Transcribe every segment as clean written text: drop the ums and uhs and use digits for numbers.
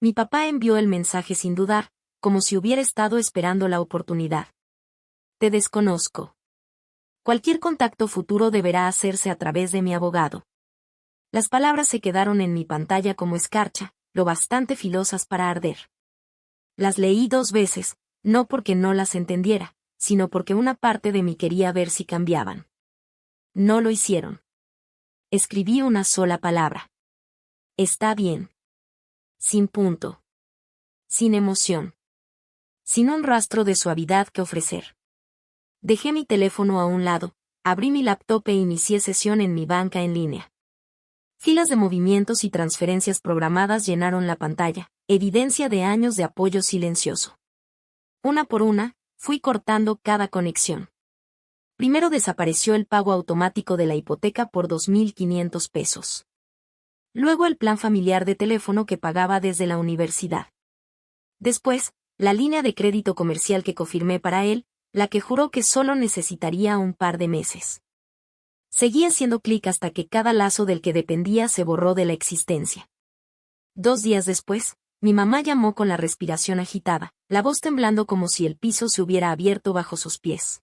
Mi papá envió el mensaje sin dudar, como si hubiera estado esperando la oportunidad. Te desconozco. Cualquier contacto futuro deberá hacerse a través de mi abogado. Las palabras se quedaron en mi pantalla como escarcha, lo bastante filosas para arder. Las leí 2 veces, no porque no las entendiera, sino porque una parte de mí quería ver si cambiaban. No lo hicieron. Escribí una sola palabra. Está bien. Sin punto. Sin emoción. Sin un rastro de suavidad que ofrecer. Dejé mi teléfono a un lado, abrí mi laptop e inicié sesión en mi banca en línea. Filas de movimientos y transferencias programadas llenaron la pantalla, evidencia de años de apoyo silencioso. Una por una, fui cortando cada conexión. Primero desapareció el pago automático de la hipoteca por 2.500 pesos. Luego el plan familiar de teléfono que pagaba desde la universidad. Después, la línea de crédito comercial que confirmé para él, la que juró que solo necesitaría un par de meses. Seguí haciendo clic hasta que cada lazo del que dependía se borró de la existencia. 2 días después, mi mamá llamó con la respiración agitada, la voz temblando como si el piso se hubiera abierto bajo sus pies.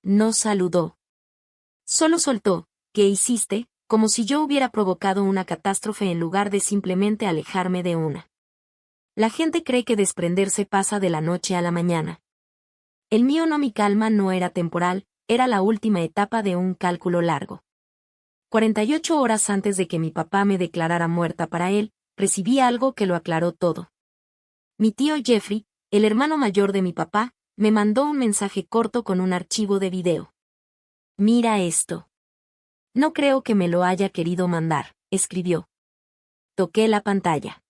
No saludó. Solo soltó, ¿qué hiciste?, como si yo hubiera provocado una catástrofe en lugar de simplemente alejarme de una. La gente cree que desprenderse pasa de la noche a la mañana. El mío no, mi calma no era temporal, era la última etapa de un cálculo largo. 48 horas antes de que mi papá me declarara muerta para él, recibí algo que lo aclaró todo. Mi tío Jeffrey, el hermano mayor de mi papá, me mandó un mensaje corto con un archivo de video. Mira esto. No creo que me lo haya querido mandar, escribió. Toqué la pantalla.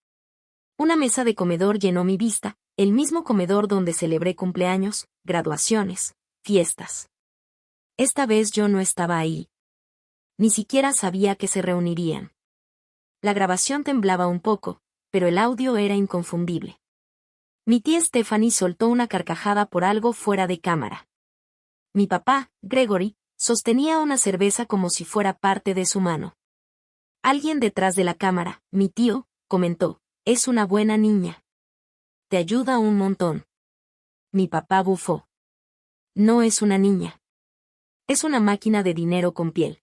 Una mesa de comedor llenó mi vista, el mismo comedor donde celebré cumpleaños, graduaciones, fiestas. Esta vez yo no estaba ahí. Ni siquiera sabía que se reunirían. La grabación temblaba un poco, pero el audio era inconfundible. Mi tía Stephanie soltó una carcajada por algo fuera de cámara. Mi papá, Gregory, sostenía una cerveza como si fuera parte de su mano. Alguien detrás de la cámara, mi tío, comentó, es una buena niña. Te ayuda un montón. Mi papá bufó. No es una niña. Es una máquina de dinero con piel.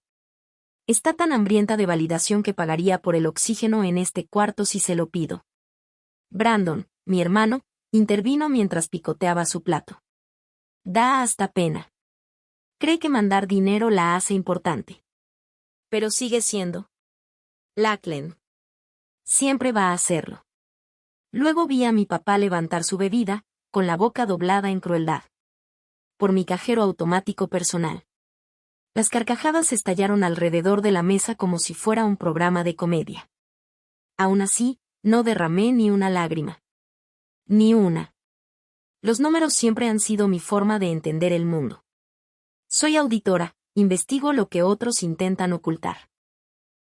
Está tan hambrienta de validación que pagaría por el oxígeno en este cuarto si se lo pido. Brandon, mi hermano, intervino mientras picoteaba su plato. Da hasta pena. Cree que mandar dinero la hace importante. Pero sigue siendo. Lachlan. Siempre va a hacerlo. Luego vi a mi papá levantar su bebida, con la boca doblada en crueldad. Por mi cajero automático personal. Las carcajadas estallaron alrededor de la mesa como si fuera un programa de comedia. Aún así, no derramé ni una lágrima. Ni una. Los números siempre han sido mi forma de entender el mundo. Soy auditora, investigo lo que otros intentan ocultar.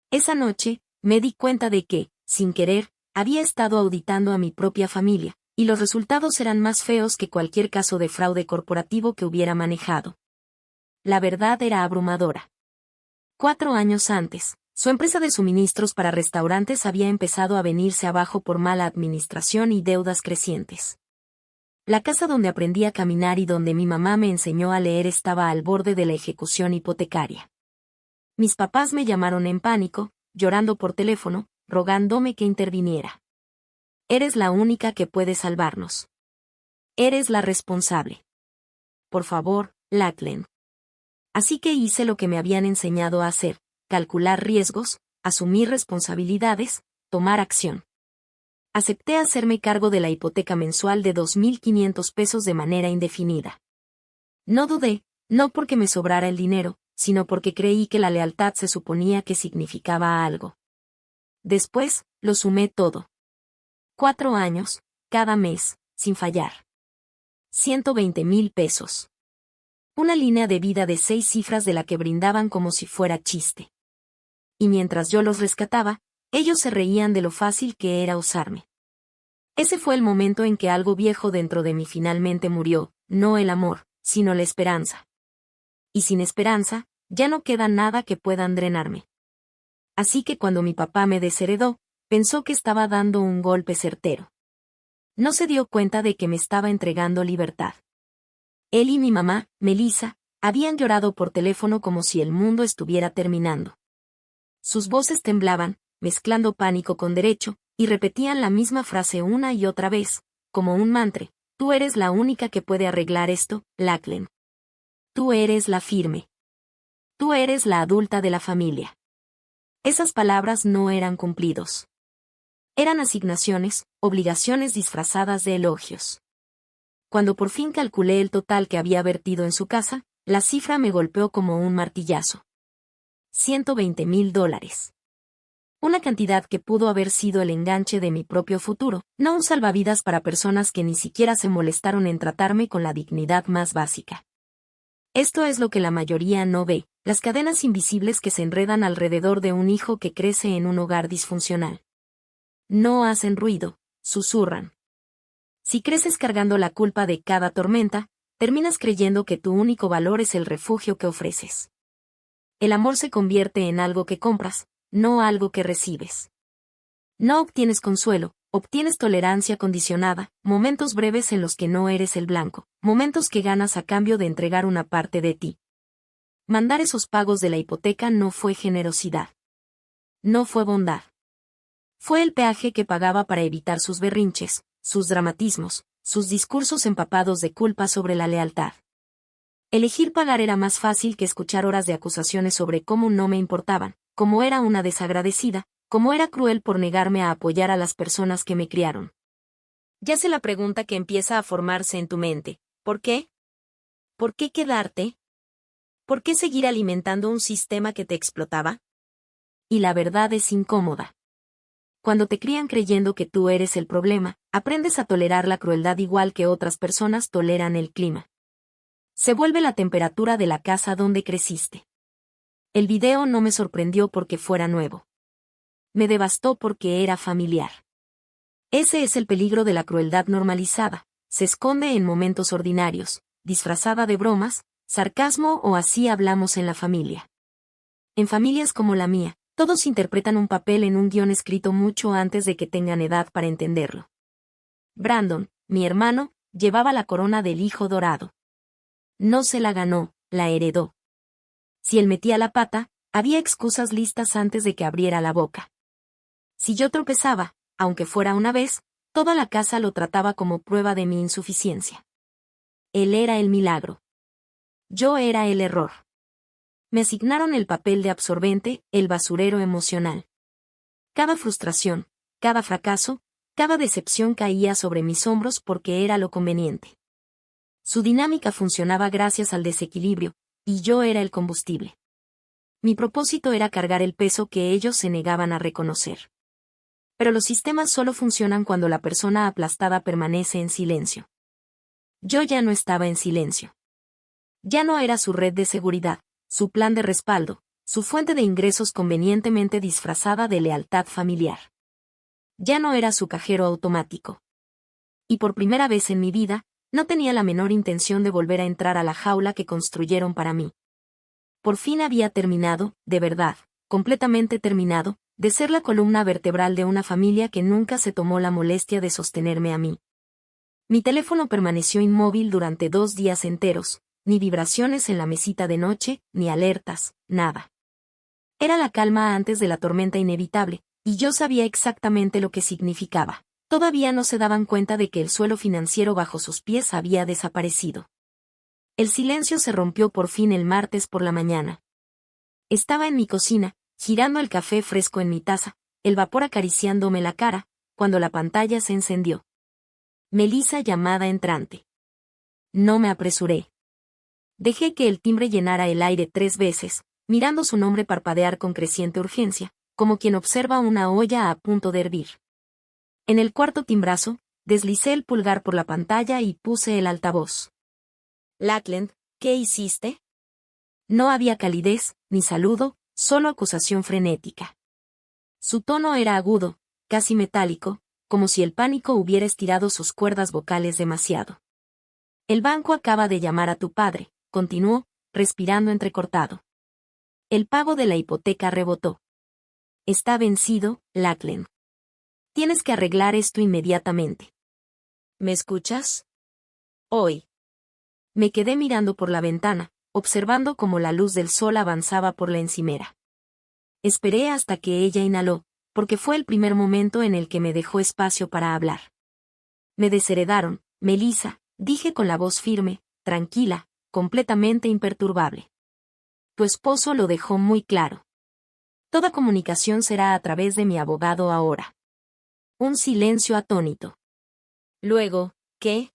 Esa noche, me di cuenta de que, sin querer, había estado auditando a mi propia familia, y los resultados eran más feos que cualquier caso de fraude corporativo que hubiera manejado. La verdad era abrumadora. 4 años antes, su empresa de suministros para restaurantes había empezado a venirse abajo por mala administración y deudas crecientes. La casa donde aprendí a caminar y donde mi mamá me enseñó a leer estaba al borde de la ejecución hipotecaria. Mis papás me llamaron en pánico, llorando por teléfono, rogándome que interviniera. Eres la única que puede salvarnos. Eres la responsable. Por favor, Lachlan. Así que hice lo que me habían enseñado a hacer, calcular riesgos, asumir responsabilidades, tomar acción. Acepté hacerme cargo de la hipoteca mensual de 2.500 pesos de manera indefinida. No dudé, no porque me sobrara el dinero, sino porque creí que la lealtad se suponía que significaba algo. Después, lo sumé todo. 4 años, cada mes, sin fallar. 120.000 pesos. Una línea de vida de 6 cifras de la que brindaban como si fuera chiste. Y mientras yo los rescataba, ellos se reían de lo fácil que era usarme. Ese fue el momento en que algo viejo dentro de mí finalmente murió, no el amor, sino la esperanza. Y sin esperanza, ya no queda nada que puedan drenarme. Así que cuando mi papá me desheredó, pensó que estaba dando un golpe certero. No se dio cuenta de que me estaba entregando libertad. Él y mi mamá, Melissa, habían llorado por teléfono como si el mundo estuviera terminando. Sus voces temblaban, mezclando pánico con derecho, y repetían la misma frase una y otra vez, como un mantra: tú eres la única que puede arreglar esto, Lachlan. Tú eres la firme. Tú eres la adulta de la familia. Esas palabras no eran cumplidos. Eran asignaciones, obligaciones disfrazadas de elogios. Cuando por fin calculé el total que había vertido en su casa, la cifra me golpeó como un martillazo. $120,000. Una cantidad que pudo haber sido el enganche de mi propio futuro, no un salvavidas para personas que ni siquiera se molestaron en tratarme con la dignidad más básica. Esto es lo que la mayoría no ve, las cadenas invisibles que se enredan alrededor de un hijo que crece en un hogar disfuncional. No hacen ruido, susurran. Si creces cargando la culpa de cada tormenta, terminas creyendo que tu único valor es el refugio que ofreces. El amor se convierte en algo que compras, no algo que recibes. No obtienes consuelo, obtienes tolerancia condicionada, momentos breves en los que no eres el blanco, momentos que ganas a cambio de entregar una parte de ti. Mandar esos pagos de la hipoteca no fue generosidad. No fue bondad. Fue el peaje que pagaba para evitar sus berrinches, sus dramatismos, sus discursos empapados de culpa sobre la lealtad. Elegir pagar era más fácil que escuchar horas de acusaciones sobre cómo no me importaban, cómo era una desagradecida, cómo era cruel por negarme a apoyar a las personas que me criaron. Ya sé la pregunta que empieza a formarse en tu mente: ¿por qué? ¿Por qué quedarte? ¿Por qué seguir alimentando un sistema que te explotaba? Y la verdad es incómoda. Cuando te crían creyendo que tú eres el problema, aprendes a tolerar la crueldad igual que otras personas toleran el clima. Se vuelve la temperatura de la casa donde creciste. El video no me sorprendió porque fuera nuevo. Me devastó porque era familiar. Ese es el peligro de la crueldad normalizada. Se esconde en momentos ordinarios, disfrazada de bromas, sarcasmo o así hablamos en la familia. En familias como la mía, todos interpretan un papel en un guión escrito mucho antes de que tengan edad para entenderlo. Brandon, mi hermano, llevaba la corona del hijo dorado. No se la ganó, la heredó. Si él metía la pata, había excusas listas antes de que abriera la boca. Si yo tropezaba, aunque fuera una vez, toda la casa lo trataba como prueba de mi insuficiencia. Él era el milagro. Yo era el error. Me asignaron el papel de absorbente, el basurero emocional. Cada frustración, cada fracaso, cada decepción caía sobre mis hombros porque era lo conveniente. Su dinámica funcionaba gracias al desequilibrio, y yo era el combustible. Mi propósito era cargar el peso que ellos se negaban a reconocer. Pero los sistemas solo funcionan cuando la persona aplastada permanece en silencio. Yo ya no estaba en silencio. Ya no era su red de seguridad, su plan de respaldo, su fuente de ingresos convenientemente disfrazada de lealtad familiar. Ya no era su cajero automático. Y por primera vez en mi vida, no tenía la menor intención de volver a entrar a la jaula que construyeron para mí. Por fin había terminado, de verdad, completamente terminado, de ser la columna vertebral de una familia que nunca se tomó la molestia de sostenerme a mí. Mi teléfono permaneció inmóvil durante 2 días enteros, ni vibraciones en la mesita de noche, ni alertas, nada. Era la calma antes de la tormenta inevitable, y yo sabía exactamente lo que significaba. Todavía no se daban cuenta de que el suelo financiero bajo sus pies había desaparecido. El silencio se rompió por fin el martes por la mañana. Estaba en mi cocina, girando el café fresco en mi taza, el vapor acariciándome la cara, cuando la pantalla se encendió. Melissa llamada entrante. No me apresuré. Dejé que el timbre llenara el aire 3 veces, mirando su nombre parpadear con creciente urgencia, como quien observa una olla a punto de hervir. En el cuarto timbrazo, deslicé el pulgar por la pantalla y puse el altavoz. Lachlan, ¿qué hiciste? No había calidez, ni saludo, solo acusación frenética. Su tono era agudo, casi metálico, como si el pánico hubiera estirado sus cuerdas vocales demasiado. El banco acaba de llamar a tu padre, continuó, respirando entrecortado. El pago de la hipoteca rebotó. Está vencido, Lachlan. Tienes que arreglar esto inmediatamente. ¿Me escuchas? Hoy. Me quedé mirando por la ventana, observando cómo la luz del sol avanzaba por la encimera. Esperé hasta que ella inhaló, porque fue el primer momento en el que me dejó espacio para hablar. Me desheredaron, Melissa, dije con la voz firme, tranquila, completamente imperturbable. Tu esposo lo dejó muy claro. Toda comunicación será a través de mi abogado ahora. Un silencio atónito. Luego, ¿qué?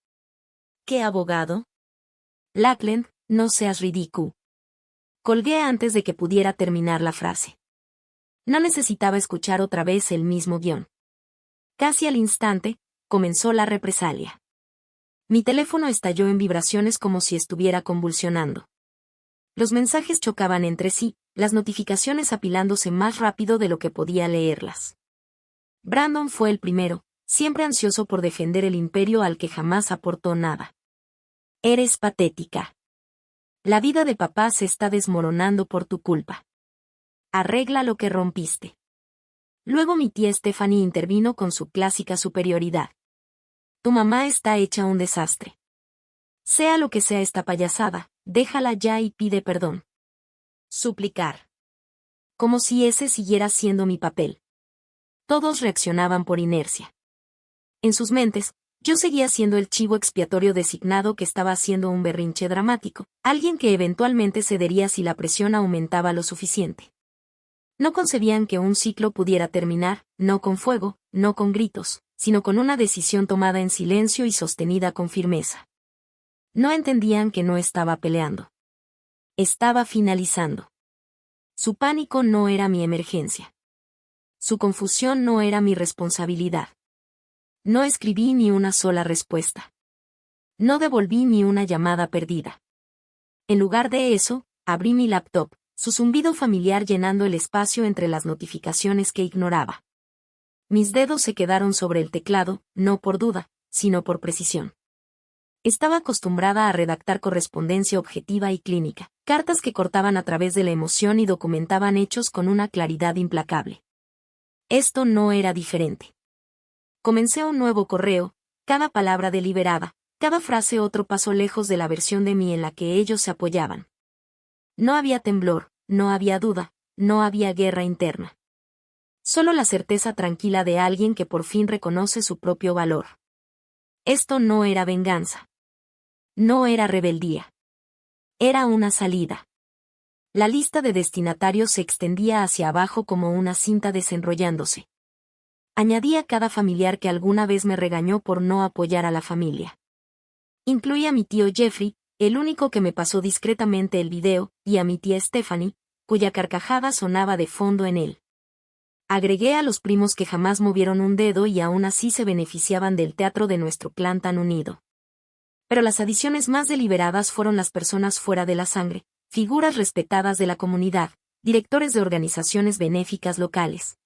¿Qué abogado? Lackland, no seas ridículo. Colgué antes de que pudiera terminar la frase. No necesitaba escuchar otra vez el mismo guión. Casi al instante, comenzó la represalia. Mi teléfono estalló en vibraciones como si estuviera convulsionando. Los mensajes chocaban entre sí, las notificaciones apilándose más rápido de lo que podía leerlas. Brandon fue el primero, siempre ansioso por defender el imperio al que jamás aportó nada. Eres patética. La vida de papá se está desmoronando por tu culpa. Arregla lo que rompiste. Luego mi tía Stephanie intervino con su clásica superioridad. Tu mamá está hecha un desastre. Sea lo que sea esta payasada, déjala ya y pide perdón. Suplicar. Como si ese siguiera siendo mi papel. Todos reaccionaban por inercia. En sus mentes, yo seguía siendo el chivo expiatorio designado que estaba haciendo un berrinche dramático, alguien que eventualmente cedería si la presión aumentaba lo suficiente. No concebían que un ciclo pudiera terminar, no con fuego, no con gritos, sino con una decisión tomada en silencio y sostenida con firmeza. No entendían que no estaba peleando. Estaba finalizando. Su pánico no era mi emergencia. Su confusión no era mi responsabilidad. No escribí ni una sola respuesta. No devolví ni una llamada perdida. En lugar de eso, abrí mi laptop, su zumbido familiar llenando el espacio entre las notificaciones que ignoraba. Mis dedos se quedaron sobre el teclado, no por duda, sino por precisión. Estaba acostumbrada a redactar correspondencia objetiva y clínica, cartas que cortaban a través de la emoción y documentaban hechos con una claridad implacable. Esto no era diferente. Comencé un nuevo correo, cada palabra deliberada, cada frase otro paso lejos de la versión de mí en la que ellos se apoyaban. No había temblor, no había duda, no había guerra interna. Solo la certeza tranquila de alguien que por fin reconoce su propio valor. Esto no era venganza. No era rebeldía. Era una salida. La lista de destinatarios se extendía hacia abajo como una cinta desenrollándose. Añadía cada familiar que alguna vez me regañó por no apoyar a la familia. Incluía a mi tío Jeffrey, el único que me pasó discretamente el video, y a mi tía Stephanie, cuya carcajada sonaba de fondo en él. Agregué a los primos que jamás movieron un dedo y aún así se beneficiaban del teatro de nuestro clan tan unido. Pero las adiciones más deliberadas fueron las personas fuera de la sangre, figuras respetadas de la comunidad, directores de organizaciones benéficas locales,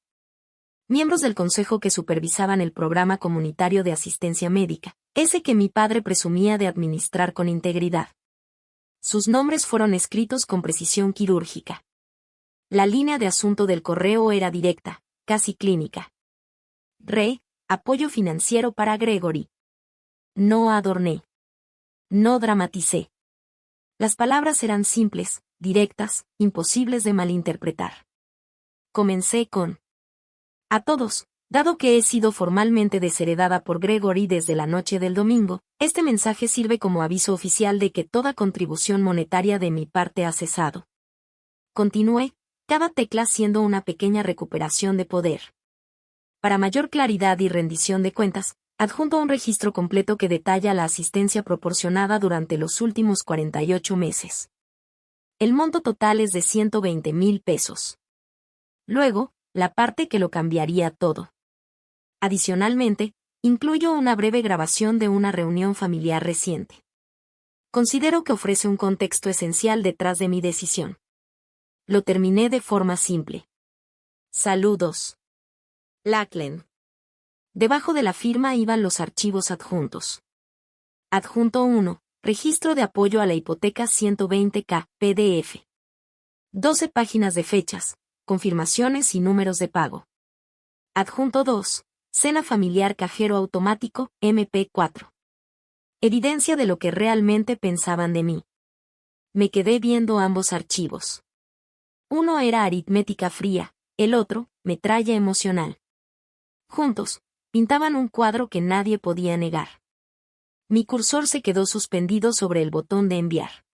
miembros del consejo que supervisaban el programa comunitario de asistencia médica, ese que mi padre presumía de administrar con integridad. Sus nombres fueron escritos con precisión quirúrgica. La línea de asunto del correo era directa, casi clínica. Apoyo financiero para Gregory. No adorné. No dramaticé. Las palabras eran simples, directas, imposibles de malinterpretar. Comencé con: a todos, dado que he sido formalmente desheredada por Gregory desde la noche del domingo, este mensaje sirve como aviso oficial de que toda contribución monetaria de mi parte ha cesado. Continué, cada tecla siendo una pequeña recuperación de poder. Para mayor claridad y rendición de cuentas, adjunto un registro completo que detalla la asistencia proporcionada durante los últimos 48 meses. El monto total es de 120,000 pesos. Luego, la parte que lo cambiaría todo. Adicionalmente, incluyo una breve grabación de una reunión familiar reciente. Considero que ofrece un contexto esencial detrás de mi decisión. Lo terminé de forma simple. Saludos. Lackland. Debajo de la firma iban los archivos adjuntos. Adjunto 1, registro de apoyo a la hipoteca 120K, PDF. 12 páginas de fechas, confirmaciones y números de pago. Adjunto 2, Cena familiar cajero automático, MP4. Evidencia de lo que realmente pensaban de mí. Me quedé viendo ambos archivos. Uno era aritmética fría, el otro, metralla emocional. Juntos, pintaban un cuadro que nadie podía negar. Mi cursor se quedó suspendido sobre el botón de enviar.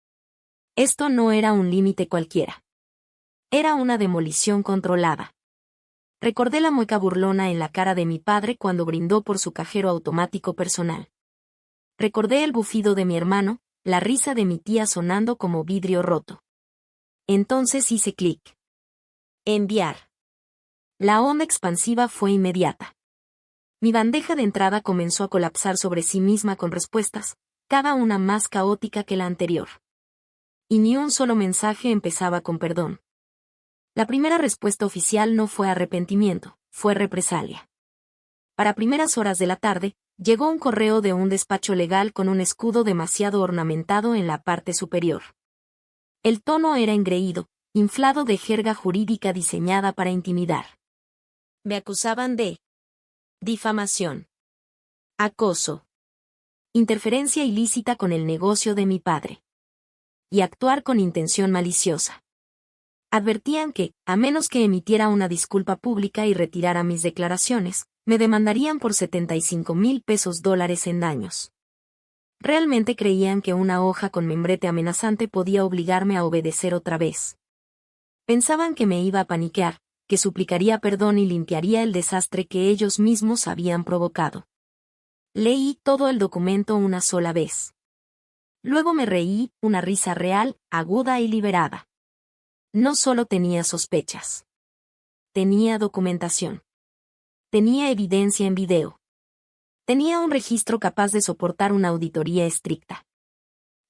Esto no era un límite cualquiera. Era una demolición controlada. Recordé la mueca burlona en la cara de mi padre cuando brindó por su cajero automático personal. Recordé el bufido de mi hermano, la risa de mi tía sonando como vidrio roto. Entonces hice clic. Enviar. La onda expansiva fue inmediata. Mi bandeja de entrada comenzó a colapsar sobre sí misma con respuestas, cada una más caótica que la anterior. Y ni un solo mensaje empezaba con perdón. La primera respuesta oficial no fue arrepentimiento, fue represalia. Para primeras horas de la tarde, llegó un correo de un despacho legal con un escudo demasiado ornamentado en la parte superior. El tono era engreído, inflado de jerga jurídica diseñada para intimidar. Me acusaban de difamación, acoso, interferencia ilícita con el negocio de mi padre y actuar con intención maliciosa. Advertían que, a menos que emitiera una disculpa pública y retirara mis declaraciones, me demandarían por $75,000 en daños. Realmente creían que una hoja con membrete amenazante podía obligarme a obedecer otra vez. Pensaban que me iba a paniquear, que suplicaría perdón y limpiaría el desastre que ellos mismos habían provocado. Leí todo el documento una sola vez. Luego me reí, una risa real, aguda y liberada. No solo tenía sospechas. Tenía documentación. Tenía evidencia en video. Tenía un registro capaz de soportar una auditoría estricta.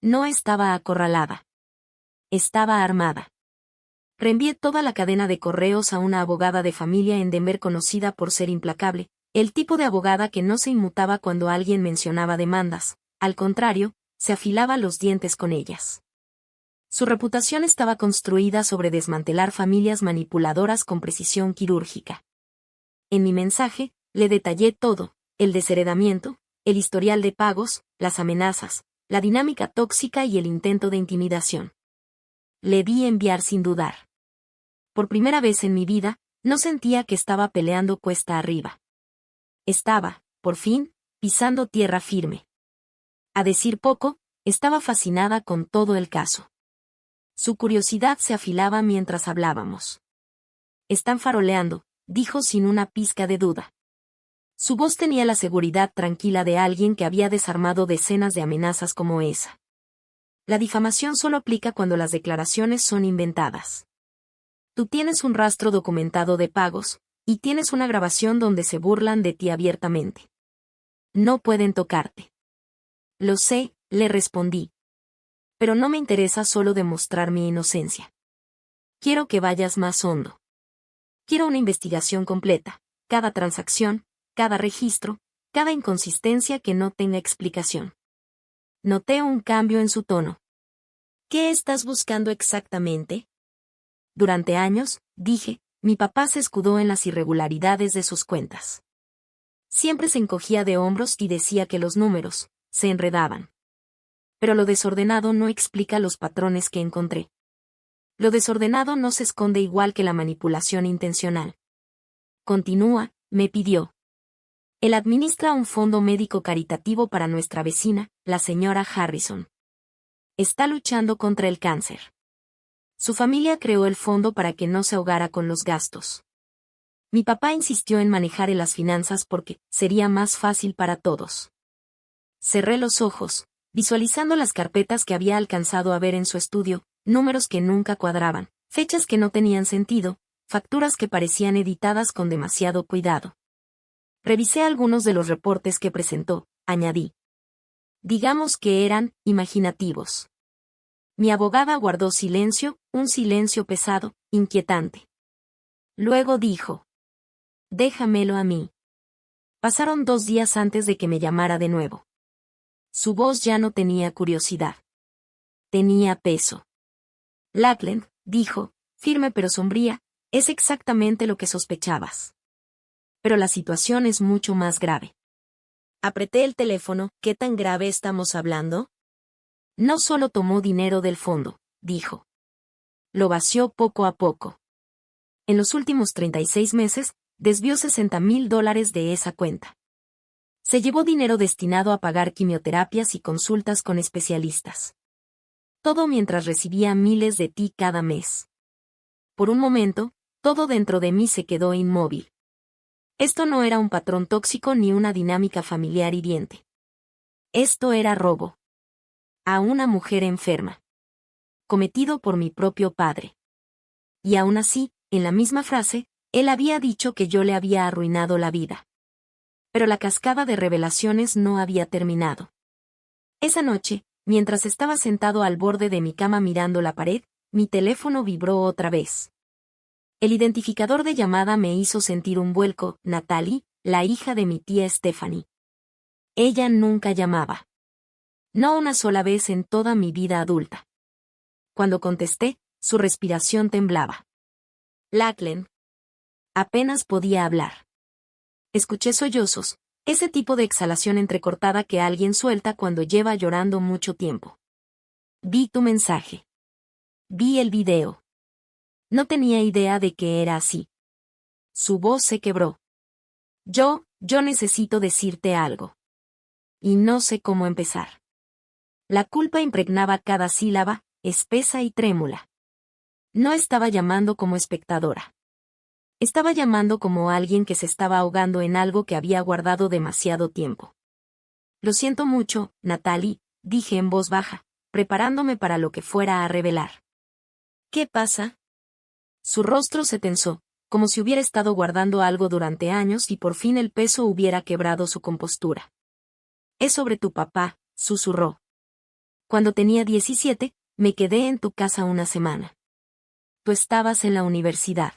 No estaba acorralada. Estaba armada. Reenvié toda la cadena de correos a una abogada de familia en Denver conocida por ser implacable, el tipo de abogada que no se inmutaba cuando alguien mencionaba demandas, al contrario, se afilaba los dientes con ellas. Su reputación estaba construida sobre desmantelar familias manipuladoras con precisión quirúrgica. En mi mensaje, le detallé todo, el desheredamiento, el historial de pagos, las amenazas, la dinámica tóxica y el intento de intimidación. Le di enviar sin dudar. Por primera vez en mi vida, no sentía que estaba peleando cuesta arriba. Estaba, por fin, pisando tierra firme. A decir poco, estaba fascinada con todo el caso. Su curiosidad se afilaba mientras hablábamos. Están faroleando, dijo sin una pizca de duda. Su voz tenía la seguridad tranquila de alguien que había desarmado decenas de amenazas como esa. La difamación solo aplica cuando las declaraciones son inventadas. Tú tienes un rastro documentado de pagos, y tienes una grabación donde se burlan de ti abiertamente. No pueden tocarte. Lo sé, le respondí. Pero no me interesa solo demostrar mi inocencia. Quiero que vayas más hondo. Quiero una investigación completa, cada transacción, cada registro, cada inconsistencia que no tenga explicación. Noté un cambio en su tono. ¿Qué estás buscando exactamente? Durante años, dije, mi papá se escudó en las irregularidades de sus cuentas. Siempre se encogía de hombros y decía que los números se enredaban. Pero lo desordenado no explica los patrones que encontré. Lo desordenado no se esconde igual que la manipulación intencional. Continúa, me pidió. Él administra un fondo médico caritativo para nuestra vecina, la señora Harrison. Está luchando contra el cáncer. Su familia creó el fondo para que no se ahogara con los gastos. Mi papá insistió en manejar las finanzas porque sería más fácil para todos. Cerré los ojos, visualizando las carpetas que había alcanzado a ver en su estudio, números que nunca cuadraban, fechas que no tenían sentido, facturas que parecían editadas con demasiado cuidado. Revisé algunos de los reportes que presentó, añadí. Digamos que eran imaginativos. Mi abogada guardó silencio, un silencio pesado, inquietante. Luego dijo. Déjamelo a mí. Pasaron 2 días antes de que me llamara de nuevo. Su voz ya no tenía curiosidad. Tenía peso. Lackland, dijo, firme pero sombría, es exactamente lo que sospechabas. Pero la situación es mucho más grave. Apreté el teléfono. ¿Qué tan grave estamos hablando? No solo tomó dinero del fondo, dijo. Lo vació poco a poco. En los últimos 36 meses, desvió $60,000 de esa cuenta. Se llevó dinero destinado a pagar quimioterapias y consultas con especialistas. Todo mientras recibía miles de ti cada mes. Por un momento, todo dentro de mí se quedó inmóvil. Esto no era un patrón tóxico ni una dinámica familiar hiriente. Esto era robo. A una mujer enferma. Cometido por mi propio padre. Y aún así, en la misma frase, él había dicho que yo le había arruinado la vida. Pero la cascada de revelaciones no había terminado. Esa noche, mientras estaba sentado al borde de mi cama mirando la pared, mi teléfono vibró otra vez. El identificador de llamada me hizo sentir un vuelco. Natalie, la hija de mi tía Stephanie. Ella nunca llamaba. No una sola vez en toda mi vida adulta. Cuando contesté, su respiración temblaba. Lachlan. Apenas podía hablar. Escuché sollozos, ese tipo de exhalación entrecortada que alguien suelta cuando lleva llorando mucho tiempo. Vi tu mensaje. Vi el video. No tenía idea de que era así. Su voz se quebró. Yo necesito decirte algo. Y no sé cómo empezar. La culpa impregnaba cada sílaba, espesa y trémula. No estaba llamando como espectadora. Estaba llamando como alguien que se estaba ahogando en algo que había guardado demasiado tiempo. Lo siento mucho, Natalie, dije en voz baja, preparándome para lo que fuera a revelar. ¿Qué pasa? Su rostro se tensó, como si hubiera estado guardando algo durante años y por fin el peso hubiera quebrado su compostura. Es sobre tu papá, susurró. Cuando tenía 17, me quedé en tu casa una semana. Tú estabas en la universidad.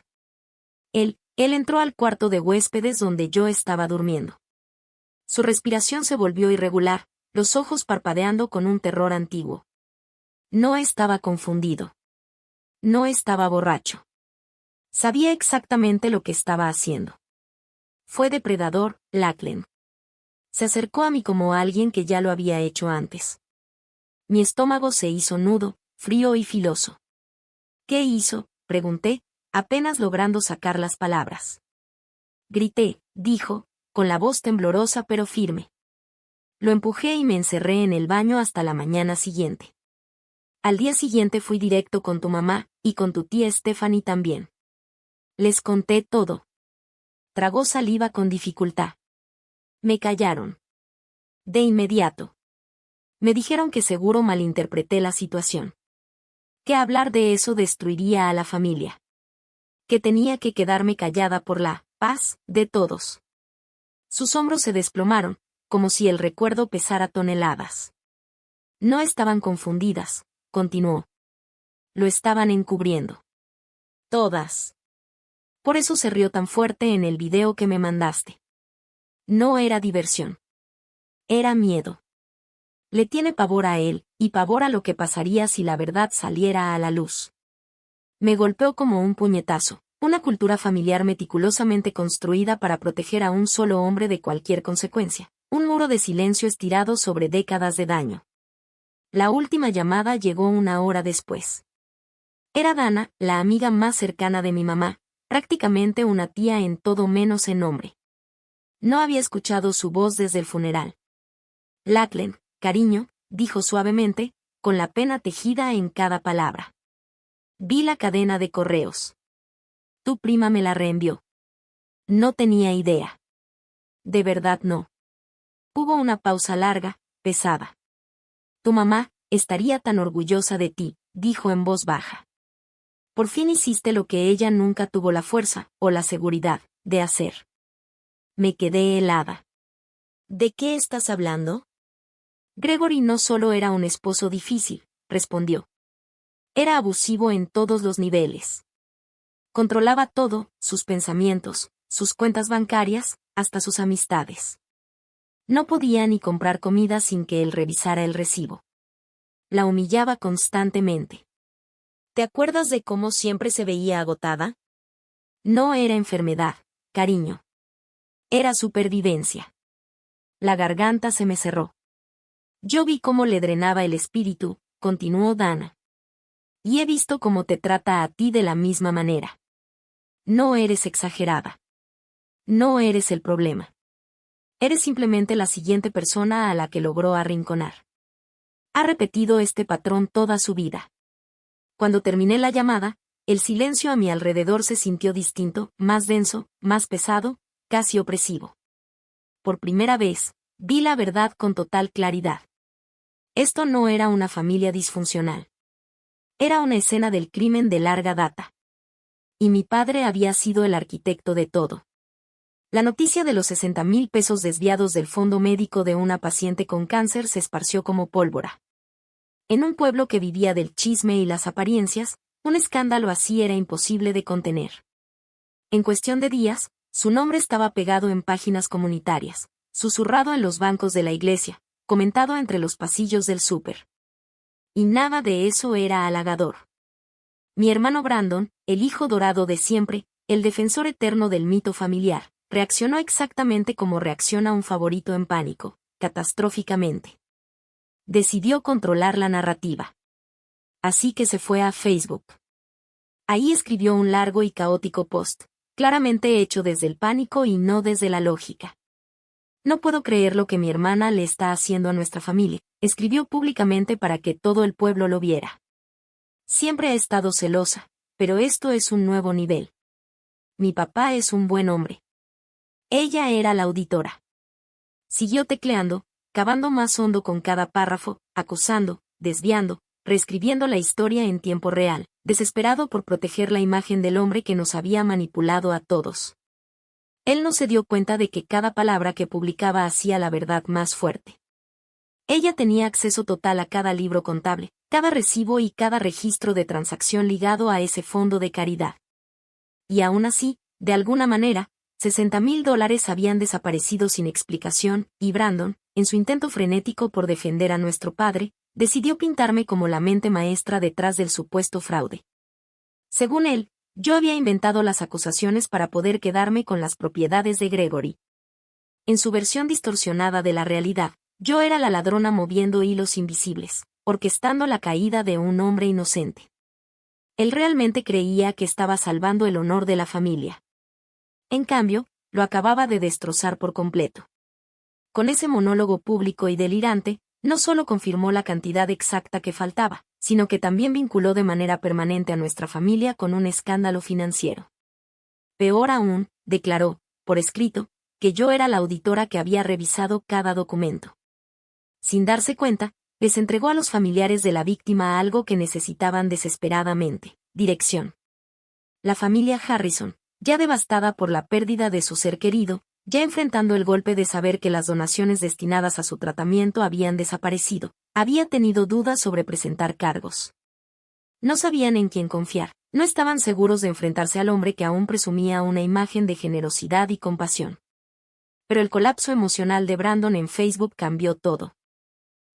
Él entró al cuarto de huéspedes donde yo estaba durmiendo. Su respiración se volvió irregular, los ojos parpadeando con un terror antiguo. No estaba confundido. No estaba borracho. Sabía exactamente lo que estaba haciendo. Fue depredador, Lachlan. Se acercó a mí como alguien que ya lo había hecho antes. Mi estómago se hizo nudo, frío y filoso. ¿Qué hizo?, pregunté, apenas logrando sacar las palabras. Grité, dijo, con la voz temblorosa pero firme. Lo empujé y me encerré en el baño hasta la mañana siguiente. Al día siguiente fui directo con tu mamá, y con tu tía Stephanie también. Les conté todo. Tragó saliva con dificultad. Me callaron. De inmediato. Me dijeron que seguro malinterpreté la situación. Que hablar de eso destruiría a la familia. Que tenía que quedarme callada por la paz de todos. Sus hombros se desplomaron, como si el recuerdo pesara toneladas. No estaban confundidas, continuó. Lo estaban encubriendo. Todas. Por eso se rió tan fuerte en el video que me mandaste. No era diversión. Era miedo. Le tiene pavor a él, y pavor a lo que pasaría si la verdad saliera a la luz. Me golpeó como un puñetazo, una cultura familiar meticulosamente construida para proteger a un solo hombre de cualquier consecuencia, un muro de silencio estirado sobre décadas de daño. La última llamada llegó una hora después. Era Dana, la amiga más cercana de mi mamá, prácticamente una tía en todo menos en nombre. No había escuchado su voz desde el funeral. Lachlan, cariño, dijo suavemente, con la pena tejida en cada palabra. Vi la cadena de correos. Tu prima me la reenvió. No tenía idea. De verdad no. Hubo una pausa larga, pesada. Tu mamá estaría tan orgullosa de ti, dijo en voz baja. Por fin hiciste lo que ella nunca tuvo la fuerza, o la seguridad, de hacer. Me quedé helada. ¿De qué estás hablando? Gregory no solo era un esposo difícil, respondió. Era abusivo en todos los niveles. Controlaba todo, sus pensamientos, sus cuentas bancarias, hasta sus amistades. No podía ni comprar comida sin que él revisara el recibo. La humillaba constantemente. ¿Te acuerdas de cómo siempre se veía agotada? No era enfermedad, cariño. Era supervivencia. La garganta se me cerró. Yo vi cómo le drenaba el espíritu, continuó Dana. Y he visto cómo te trata a ti de la misma manera. No eres exagerada. No eres el problema. Eres simplemente la siguiente persona a la que logró arrinconar. Ha repetido este patrón toda su vida. Cuando terminé la llamada, el silencio a mi alrededor se sintió distinto, más denso, más pesado, casi opresivo. Por primera vez, vi la verdad con total claridad. Esto no era una familia disfuncional. Era una escena del crimen de larga data. Y mi padre había sido el arquitecto de todo. La noticia de los 60,000 pesos desviados del fondo médico de una paciente con cáncer se esparció como pólvora. En un pueblo que vivía del chisme y las apariencias, un escándalo así era imposible de contener. En cuestión de días, su nombre estaba pegado en páginas comunitarias, susurrado en los bancos de la iglesia, comentado entre los pasillos del súper. Y nada de eso era halagador. Mi hermano Brandon, el hijo dorado de siempre, el defensor eterno del mito familiar, reaccionó exactamente como reacciona un favorito en pánico, catastróficamente. Decidió controlar la narrativa. Así que se fue a Facebook. Ahí escribió un largo y caótico post, claramente hecho desde el pánico y no desde la lógica. No puedo creer lo que mi hermana le está haciendo a nuestra familia, escribió públicamente para que todo el pueblo lo viera. Siempre he estado celosa, pero esto es un nuevo nivel. Mi papá es un buen hombre. Ella era la auditora. Siguió tecleando, cavando más hondo con cada párrafo, acusando, desviando, reescribiendo la historia en tiempo real, desesperado por proteger la imagen del hombre que nos había manipulado a todos. Él no se dio cuenta de que cada palabra que publicaba hacía la verdad más fuerte. Ella tenía acceso total a cada libro contable, cada recibo y cada registro de transacción ligado a ese fondo de caridad. Y aún así, de alguna manera, $60,000 habían desaparecido sin explicación, y Brandon, en su intento frenético por defender a nuestro padre, decidió pintarme como la mente maestra detrás del supuesto fraude. Según él, yo había inventado las acusaciones para poder quedarme con las propiedades de Gregory. En su versión distorsionada de la realidad, yo era la ladrona moviendo hilos invisibles, orquestando la caída de un hombre inocente. Él realmente creía que estaba salvando el honor de la familia. En cambio, lo acababa de destrozar por completo. Con ese monólogo público y delirante, no solo confirmó la cantidad exacta que faltaba, sino que también vinculó de manera permanente a nuestra familia con un escándalo financiero. Peor aún, declaró, por escrito, que yo era la auditora que había revisado cada documento. Sin darse cuenta, les entregó a los familiares de la víctima algo que necesitaban desesperadamente: dirección. La familia Harrison, ya devastada por la pérdida de su ser querido, ya enfrentando el golpe de saber que las donaciones destinadas a su tratamiento habían desaparecido, había tenido dudas sobre presentar cargos. No sabían en quién confiar, no estaban seguros de enfrentarse al hombre que aún presumía una imagen de generosidad y compasión. Pero el colapso emocional de Brandon en Facebook cambió todo.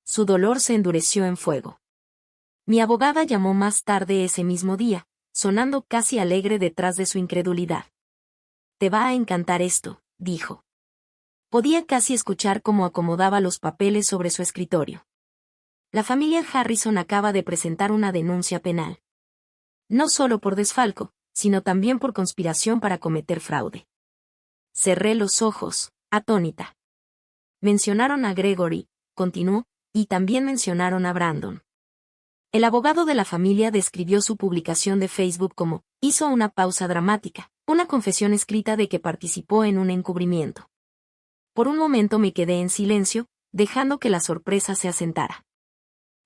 Su dolor se endureció en fuego. Mi abogada llamó más tarde ese mismo día, sonando casi alegre detrás de su incredulidad. «Te va a encantar esto», dijo. Podía casi escuchar cómo acomodaba los papeles sobre su escritorio. La familia Harrison acaba de presentar una denuncia penal. No solo por desfalco, sino también por conspiración para cometer fraude. Cerré los ojos, atónita. Mencionaron a Gregory, continuó, y también mencionaron a Brandon. El abogado de la familia describió su publicación de Facebook como, hizo una pausa dramática, una confesión escrita de que participó en un encubrimiento. Por un momento me quedé en silencio, dejando que la sorpresa se asentara.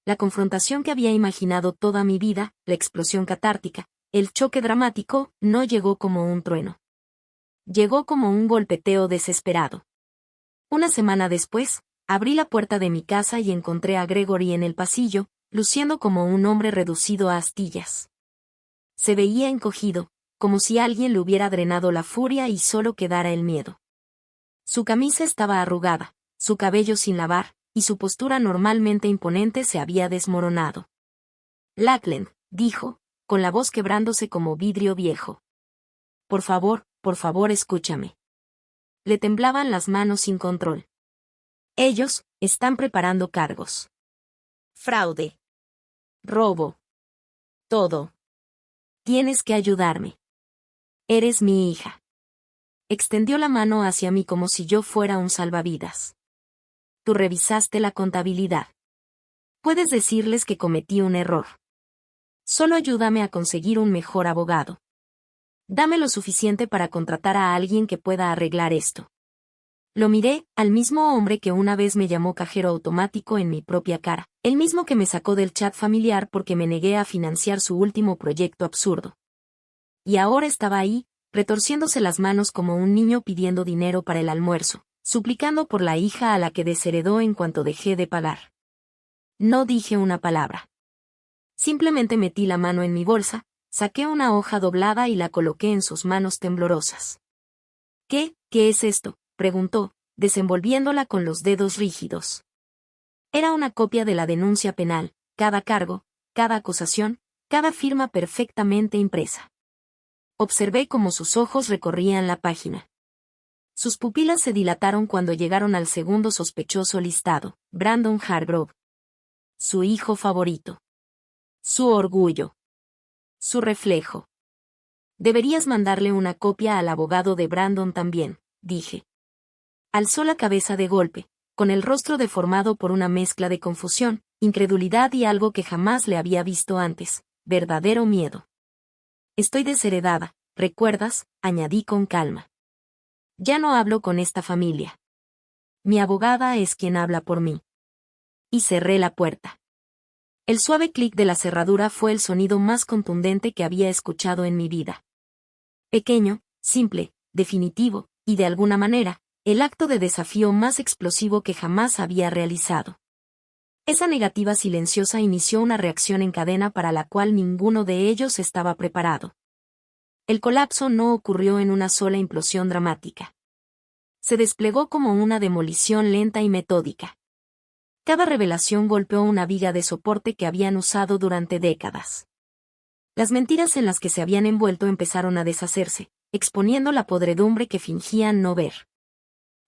La confrontación que había imaginado toda mi vida, la explosión catártica, el choque dramático, no llegó como un trueno. Llegó como un golpeteo desesperado. Una semana después, abrí la puerta de mi casa y encontré a Gregory en el pasillo, luciendo como un hombre reducido a astillas. Se veía encogido, como si alguien le hubiera drenado la furia y solo quedara el miedo. Su camisa estaba arrugada, su cabello sin lavar, y su postura normalmente imponente se había desmoronado. «Lackland», dijo, con la voz quebrándose como vidrio viejo. Por favor, escúchame. Le temblaban las manos sin control. Ellos están preparando cargos. Fraude. Robo. Todo. Tienes que ayudarme. Eres mi hija. Extendió la mano hacia mí como si yo fuera un salvavidas. Tú revisaste la contabilidad. Puedes decirles que cometí un error. Solo ayúdame a conseguir un mejor abogado. Dame lo suficiente para contratar a alguien que pueda arreglar esto. Lo miré, al mismo hombre que una vez me llamó cajero automático en mi propia cara, el mismo que me sacó del chat familiar porque me negué a financiar su último proyecto absurdo. Y ahora estaba ahí, retorciéndose las manos como un niño pidiendo dinero para el almuerzo, suplicando por la hija a la que desheredó en cuanto dejé de pagar. No dije una palabra. Simplemente metí la mano en mi bolsa, saqué una hoja doblada y la coloqué en sus manos temblorosas. ¿Qué es esto?, preguntó, desenvolviéndola con los dedos rígidos. Era una copia de la denuncia penal, cada cargo, cada acusación, cada firma perfectamente impresa. Observé cómo sus ojos recorrían la página. Sus pupilas se dilataron cuando llegaron al segundo sospechoso listado, Brandon Hargrove. Su hijo favorito. Su orgullo. Su reflejo. Deberías mandarle una copia al abogado de Brandon también, dije. Alzó la cabeza de golpe, con el rostro deformado por una mezcla de confusión, incredulidad y algo que jamás le había visto antes, verdadero miedo. Estoy desheredada, ¿recuerdas?, añadí con calma. Ya no hablo con esta familia. Mi abogada es quien habla por mí. Y cerré la puerta. El suave clic de la cerradura fue el sonido más contundente que había escuchado en mi vida. Pequeño, simple, definitivo, y de alguna manera, el acto de desafío más explosivo que jamás había realizado. Esa negativa silenciosa inició una reacción en cadena para la cual ninguno de ellos estaba preparado. El colapso no ocurrió en una sola implosión dramática. Se desplegó como una demolición lenta y metódica. Cada revelación golpeó una viga de soporte que habían usado durante décadas. Las mentiras en las que se habían envuelto empezaron a deshacerse, exponiendo la podredumbre que fingían no ver.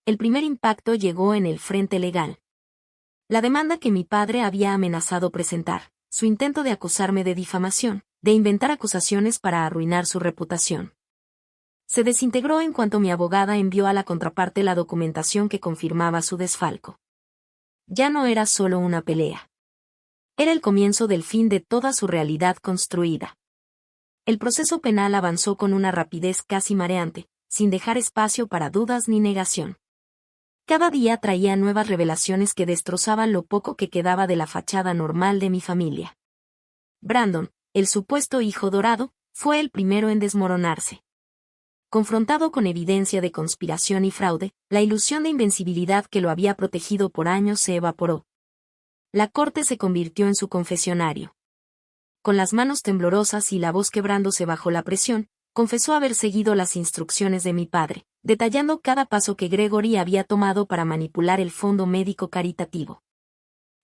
El primer impacto llegó en el frente legal. La demanda que mi padre había amenazado presentar, su intento de acusarme de difamación, de inventar acusaciones para arruinar su reputación. Se desintegró en cuanto mi abogada envió a la contraparte la documentación que confirmaba su desfalco. Ya no era solo una pelea. Era el comienzo del fin de toda su realidad construida. El proceso penal avanzó con una rapidez casi mareante, sin dejar espacio para dudas ni negación. Cada día traía nuevas revelaciones que destrozaban lo poco que quedaba de la fachada normal de mi familia. Brandon, el supuesto hijo dorado, fue el primero en desmoronarse. Confrontado con evidencia de conspiración y fraude, la ilusión de invencibilidad que lo había protegido por años se evaporó. La corte se convirtió en su confesionario. Con las manos temblorosas y la voz quebrándose bajo la presión, confesó haber seguido las instrucciones de mi padre, detallando cada paso que Gregory había tomado para manipular el fondo médico caritativo.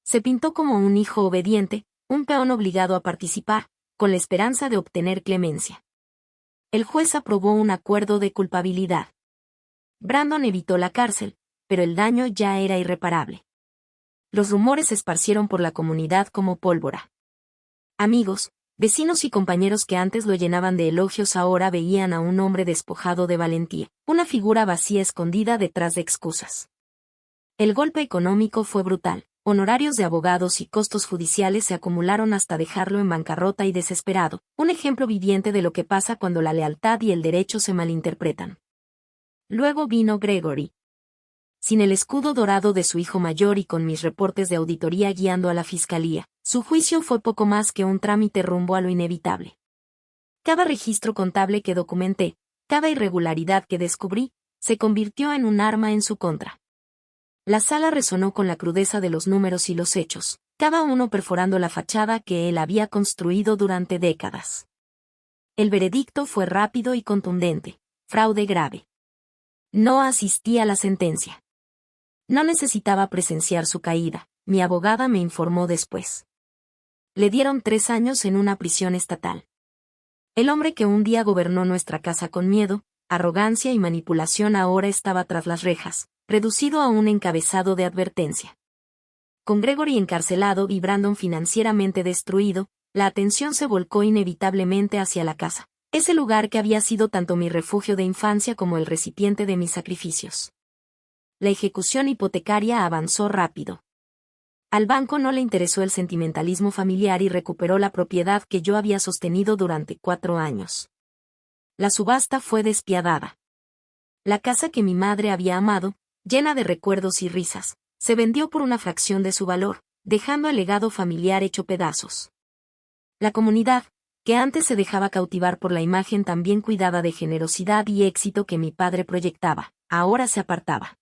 Se pintó como un hijo obediente, un peón obligado a participar, con la esperanza de obtener clemencia. El juez aprobó un acuerdo de culpabilidad. Brandon evitó la cárcel, pero el daño ya era irreparable. Los rumores se esparcieron por la comunidad como pólvora. Amigos, vecinos y compañeros que antes lo llenaban de elogios ahora veían a un hombre despojado de valentía, una figura vacía escondida detrás de excusas. El golpe económico fue brutal. Honorarios de abogados y costos judiciales se acumularon hasta dejarlo en bancarrota y desesperado, un ejemplo viviente de lo que pasa cuando la lealtad y el derecho se malinterpretan. Luego vino Gregory. Sin el escudo dorado de su hijo mayor y con mis reportes de auditoría guiando a la fiscalía, su juicio fue poco más que un trámite rumbo a lo inevitable. Cada registro contable que documenté, cada irregularidad que descubrí, se convirtió en un arma en su contra. La sala resonó con la crudeza de los números y los hechos, cada uno perforando la fachada que él había construido durante décadas. El veredicto fue rápido y contundente: fraude grave. No asistí a la sentencia. No necesitaba presenciar su caída, mi abogada me informó después. Le dieron 3 años en una prisión estatal. El hombre que un día gobernó nuestra casa con miedo, arrogancia y manipulación ahora estaba tras las rejas, reducido a un encabezado de advertencia. Con Gregory encarcelado y Brandon financieramente destruido, la atención se volcó inevitablemente hacia la casa, ese lugar que había sido tanto mi refugio de infancia como el recipiente de mis sacrificios. La ejecución hipotecaria avanzó rápido. Al banco no le interesó el sentimentalismo familiar y recuperó la propiedad que yo había sostenido durante 4 años. La subasta fue despiadada. La casa que mi madre había amado, llena de recuerdos y risas, se vendió por una fracción de su valor, dejando el legado familiar hecho pedazos. La comunidad, que antes se dejaba cautivar por la imagen tan bien cuidada de generosidad y éxito que mi padre proyectaba, ahora se apartaba.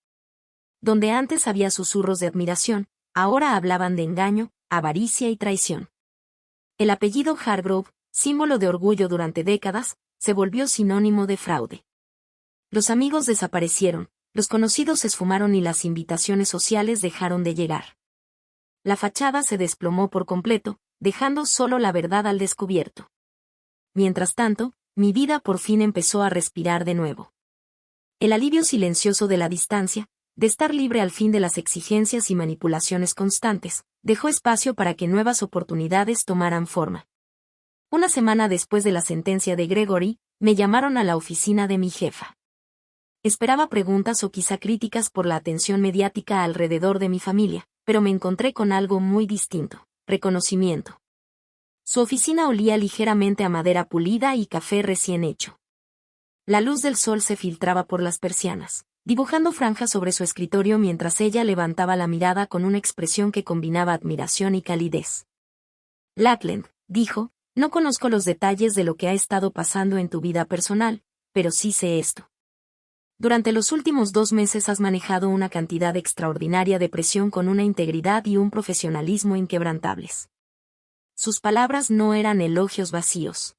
Donde antes había susurros de admiración, ahora hablaban de engaño, avaricia y traición. El apellido Hargrove, símbolo de orgullo durante décadas, se volvió sinónimo de fraude. Los amigos desaparecieron, los conocidos se esfumaron y las invitaciones sociales dejaron de llegar. La fachada se desplomó por completo, dejando solo la verdad al descubierto. Mientras tanto, mi vida por fin empezó a respirar de nuevo. El alivio silencioso de la distancia, de estar libre al fin de las exigencias y manipulaciones constantes, dejó espacio para que nuevas oportunidades tomaran forma. Una semana después de la sentencia de Gregory, me llamaron a la oficina de mi jefa. Esperaba preguntas o quizá críticas por la atención mediática alrededor de mi familia, pero me encontré con algo muy distinto: reconocimiento. Su oficina olía ligeramente a madera pulida y café recién hecho. La luz del sol se filtraba por las persianas, dibujando franjas sobre su escritorio mientras ella levantaba la mirada con una expresión que combinaba admiración y calidez. Lackland, dijo, no conozco los detalles de lo que ha estado pasando en tu vida personal, pero sí sé esto. Durante los últimos 2 meses has manejado una cantidad extraordinaria de presión con una integridad y un profesionalismo inquebrantables. Sus palabras no eran elogios vacíos.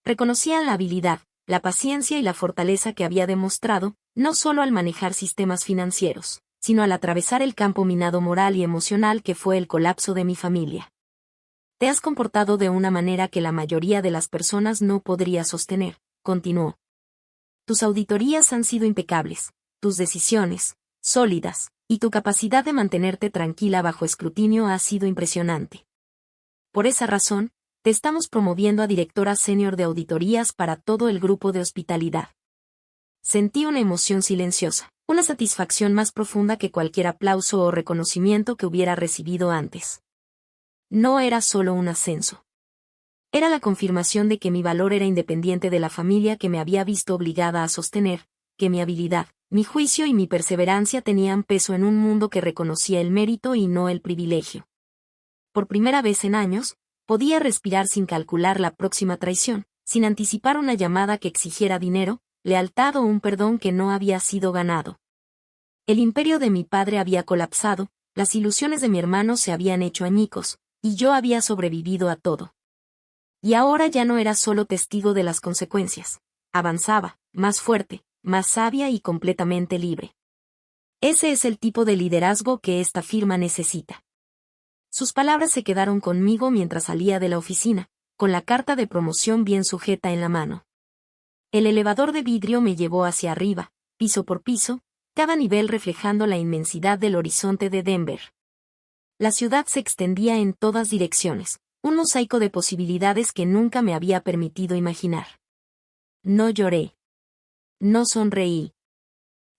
Reconocían la habilidad, la paciencia y la fortaleza que había demostrado, no solo al manejar sistemas financieros, sino al atravesar el campo minado moral y emocional que fue el colapso de mi familia. Te has comportado de una manera que la mayoría de las personas no podría sostener, continuó. Tus auditorías han sido impecables, tus decisiones, sólidas, y tu capacidad de mantenerte tranquila bajo escrutinio ha sido impresionante. Por esa razón, te estamos promoviendo a directora senior de auditorías para todo el grupo de hospitalidad. Sentí una emoción silenciosa, una satisfacción más profunda que cualquier aplauso o reconocimiento que hubiera recibido antes. No era solo un ascenso. Era la confirmación de que mi valor era independiente de la familia que me había visto obligada a sostener, que mi habilidad, mi juicio y mi perseverancia tenían peso en un mundo que reconocía el mérito y no el privilegio. Por primera vez en años, podía respirar sin calcular la próxima traición, sin anticipar una llamada que exigiera dinero, lealtad o un perdón que no había sido ganado. El imperio de mi padre había colapsado, las ilusiones de mi hermano se habían hecho añicos, y yo había sobrevivido a todo. Y ahora ya no era solo testigo de las consecuencias. Avanzaba, más fuerte, más sabia y completamente libre. Ese es el tipo de liderazgo que esta firma necesita. Sus palabras se quedaron conmigo mientras salía de la oficina, con la carta de promoción bien sujeta en la mano. El elevador de vidrio me llevó hacia arriba, piso por piso, cada nivel reflejando la inmensidad del horizonte de Denver. La ciudad se extendía en todas direcciones, un mosaico de posibilidades que nunca me había permitido imaginar. No lloré. No sonreí.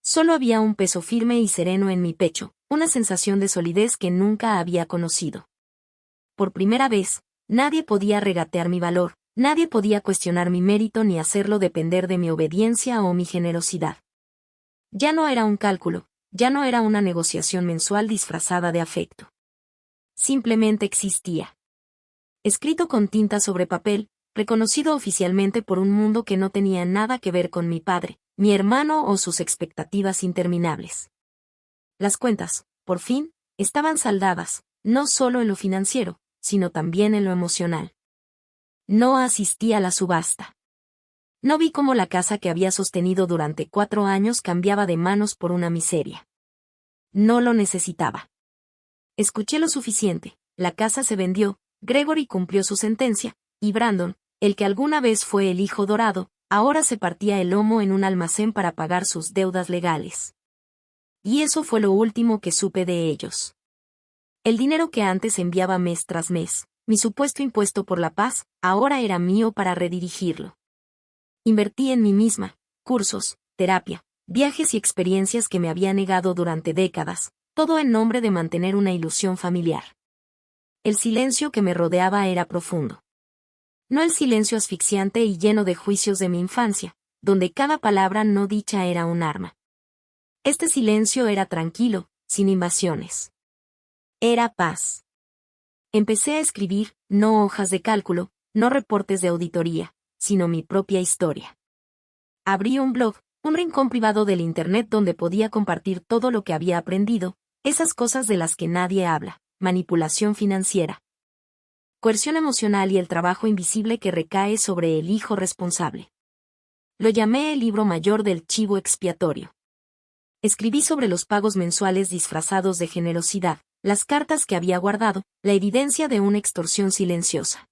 Solo había un peso firme y sereno en mi pecho, una sensación de solidez que nunca había conocido. Por primera vez, nadie podía regatear mi valor, nadie podía cuestionar mi mérito ni hacerlo depender de mi obediencia o mi generosidad. Ya no era un cálculo, ya no era una negociación mensual disfrazada de afecto. Simplemente existía. Escrito con tinta sobre papel, reconocido oficialmente por un mundo que no tenía nada que ver con mi padre, mi hermano o sus expectativas interminables. Las cuentas, por fin, estaban saldadas, no solo en lo financiero, sino también en lo emocional. No asistí a la subasta. No vi cómo la casa que había sostenido durante 4 años cambiaba de manos por una miseria. No lo necesitaba. Escuché lo suficiente, la casa se vendió, Gregory cumplió su sentencia, y Brandon, el que alguna vez fue el hijo dorado, ahora se partía el lomo en un almacén para pagar sus deudas legales. Y eso fue lo último que supe de ellos. El dinero que antes enviaba mes tras mes, mi supuesto impuesto por la paz, ahora era mío para redirigirlo. Invertí en mí misma, cursos, terapia, viajes y experiencias que me había negado durante décadas, todo en nombre de mantener una ilusión familiar. El silencio que me rodeaba era profundo. No el silencio asfixiante y lleno de juicios de mi infancia, donde cada palabra no dicha era un arma. Este silencio era tranquilo, sin invasiones. Era paz. Empecé a escribir, no hojas de cálculo, no reportes de auditoría, sino mi propia historia. Abrí un blog, un rincón privado del Internet donde podía compartir todo lo que había aprendido, esas cosas de las que nadie habla, manipulación financiera, coerción emocional y el trabajo invisible que recae sobre el hijo responsable. Lo llamé el libro mayor del chivo expiatorio. Escribí sobre los pagos mensuales disfrazados de generosidad, las cartas que había guardado, la evidencia de una extorsión silenciosa.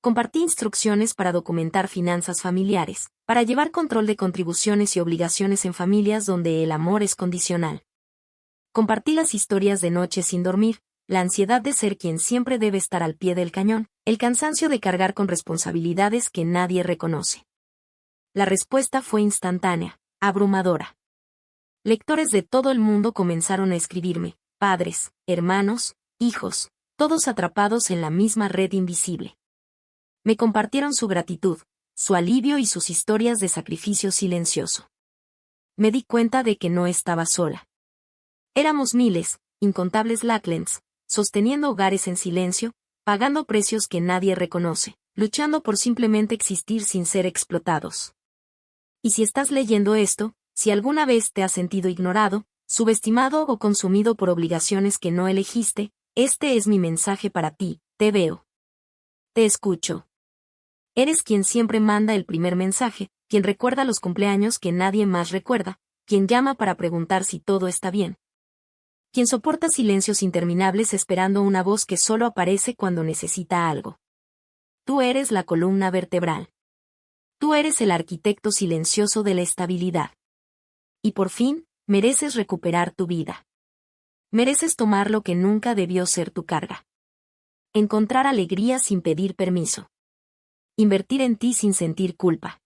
Compartí instrucciones para documentar finanzas familiares, para llevar control de contribuciones y obligaciones en familias donde el amor es condicional. Compartí las historias de noches sin dormir, la ansiedad de ser quien siempre debe estar al pie del cañón, el cansancio de cargar con responsabilidades que nadie reconoce. La respuesta fue instantánea, abrumadora. Lectores de todo el mundo comenzaron a escribirme, padres, hermanos, hijos, todos atrapados en la misma red invisible. Me compartieron su gratitud, su alivio y sus historias de sacrificio silencioso. Me di cuenta de que no estaba sola. Éramos miles, incontables Lacklands, sosteniendo hogares en silencio, pagando precios que nadie reconoce, luchando por simplemente existir sin ser explotados. Y si estás leyendo esto, si alguna vez te has sentido ignorado, subestimado o consumido por obligaciones que no elegiste, este es mi mensaje para ti, te veo. Te escucho. Eres quien siempre manda el primer mensaje, quien recuerda los cumpleaños que nadie más recuerda, quien llama para preguntar si todo está bien. Quien soporta silencios interminables esperando una voz que solo aparece cuando necesita algo. Tú eres la columna vertebral. Tú eres el arquitecto silencioso de la estabilidad. Y por fin, mereces recuperar tu vida. Mereces tomar lo que nunca debió ser tu carga. Encontrar alegría sin pedir permiso. Invertir en ti sin sentir culpa.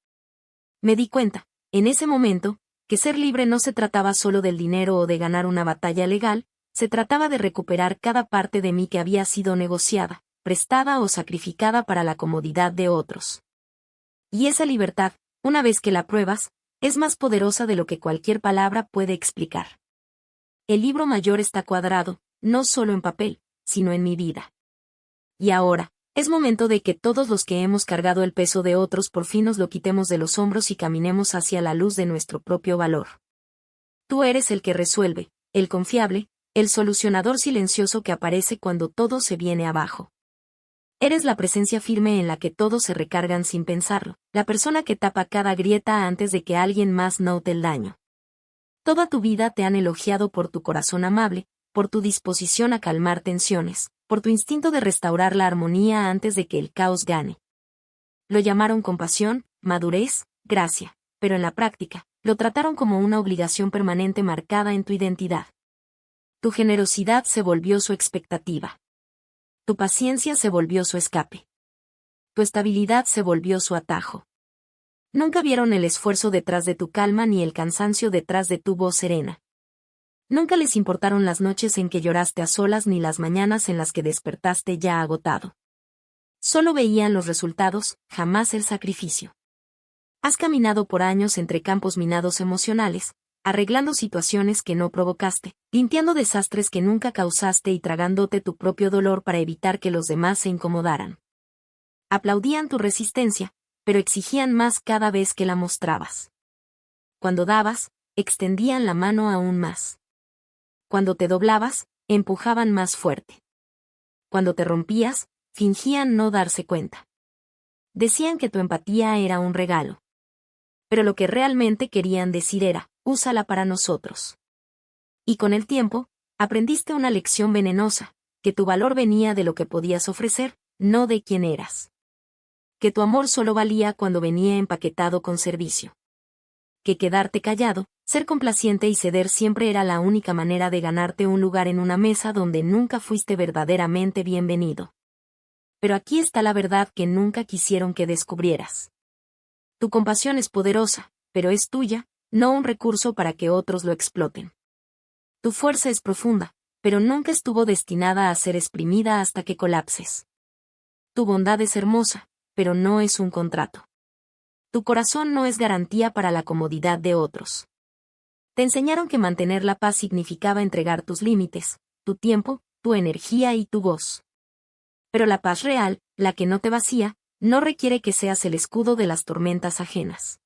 Me di cuenta, en ese momento, que ser libre no se trataba solo del dinero o de ganar una batalla legal, se trataba de recuperar cada parte de mí que había sido negociada, prestada o sacrificada para la comodidad de otros. Y esa libertad, una vez que la pruebas, es más poderosa de lo que cualquier palabra puede explicar. El libro mayor está cuadrado, no solo en papel, sino en mi vida. Y ahora, es momento de que todos los que hemos cargado el peso de otros por fin nos lo quitemos de los hombros y caminemos hacia la luz de nuestro propio valor. Tú eres el que resuelve, el confiable, el solucionador silencioso que aparece cuando todo se viene abajo. Eres la presencia firme en la que todos se recargan sin pensarlo, la persona que tapa cada grieta antes de que alguien más note el daño. Toda tu vida te han elogiado por tu corazón amable, por tu disposición a calmar tensiones, por tu instinto de restaurar la armonía antes de que el caos gane. Lo llamaron compasión, madurez, gracia, pero en la práctica, lo trataron como una obligación permanente marcada en tu identidad. Tu generosidad se volvió su expectativa. Tu paciencia se volvió su escape. Tu estabilidad se volvió su atajo. Nunca vieron el esfuerzo detrás de tu calma ni el cansancio detrás de tu voz serena. Nunca les importaron las noches en que lloraste a solas ni las mañanas en las que despertaste ya agotado. Solo veían los resultados, jamás el sacrificio. Has caminado por años entre campos minados emocionales, arreglando situaciones que no provocaste, limpiando desastres que nunca causaste y tragándote tu propio dolor para evitar que los demás se incomodaran. Aplaudían tu resistencia, pero exigían más cada vez que la mostrabas. Cuando dabas, extendían la mano aún más. Cuando te doblabas, empujaban más fuerte. Cuando te rompías, fingían no darse cuenta. Decían que tu empatía era un regalo. Pero lo que realmente querían decir era, úsala para nosotros. Y con el tiempo, aprendiste una lección venenosa, que tu valor venía de lo que podías ofrecer, no de quién eras. que tu amor solo valía cuando venía empaquetado con servicio. Que quedarte callado, ser complaciente y ceder siempre era la única manera de ganarte un lugar en una mesa donde nunca fuiste verdaderamente bienvenido. Pero aquí está la verdad que nunca quisieron que descubrieras. Tu compasión es poderosa, pero es tuya, no un recurso para que otros lo exploten. Tu fuerza es profunda, pero nunca estuvo destinada a ser exprimida hasta que colapses. Tu bondad es hermosa, pero no es un contrato. Tu corazón no es garantía para la comodidad de otros. Te enseñaron que mantener la paz significaba entregar tus límites, tu tiempo, tu energía y tu voz. Pero la paz real, la que no te vacía, no requiere que seas el escudo de las tormentas ajenas.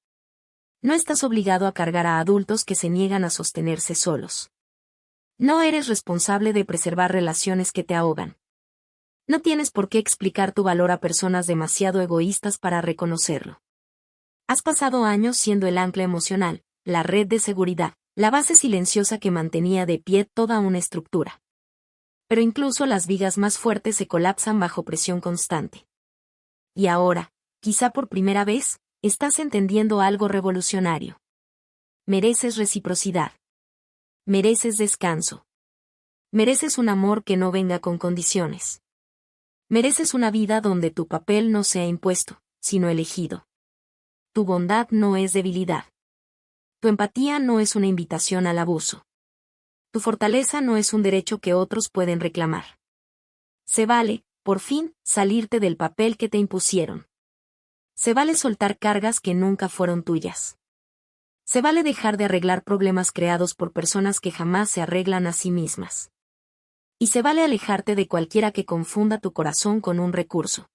No estás obligado a cargar a adultos que se niegan a sostenerse solos. No eres responsable de preservar relaciones que te ahogan. No tienes por qué explicar tu valor a personas demasiado egoístas para reconocerlo. Has pasado años siendo el ancla emocional, la red de seguridad, la base silenciosa que mantenía de pie toda una estructura. Pero incluso las vigas más fuertes se colapsan bajo presión constante. Y ahora, quizá por primera vez, estás entendiendo algo revolucionario. Mereces reciprocidad. Mereces descanso. Mereces un amor que no venga con condiciones. Mereces una vida donde tu papel no sea impuesto, sino elegido. Tu bondad no es debilidad. Tu empatía no es una invitación al abuso. Tu fortaleza no es un derecho que otros pueden reclamar. Se vale, por fin, salirte del papel que te impusieron. Se vale soltar cargas que nunca fueron tuyas. Se vale dejar de arreglar problemas creados por personas que jamás se arreglan a sí mismas. Y se vale alejarte de cualquiera que confunda tu corazón con un recurso.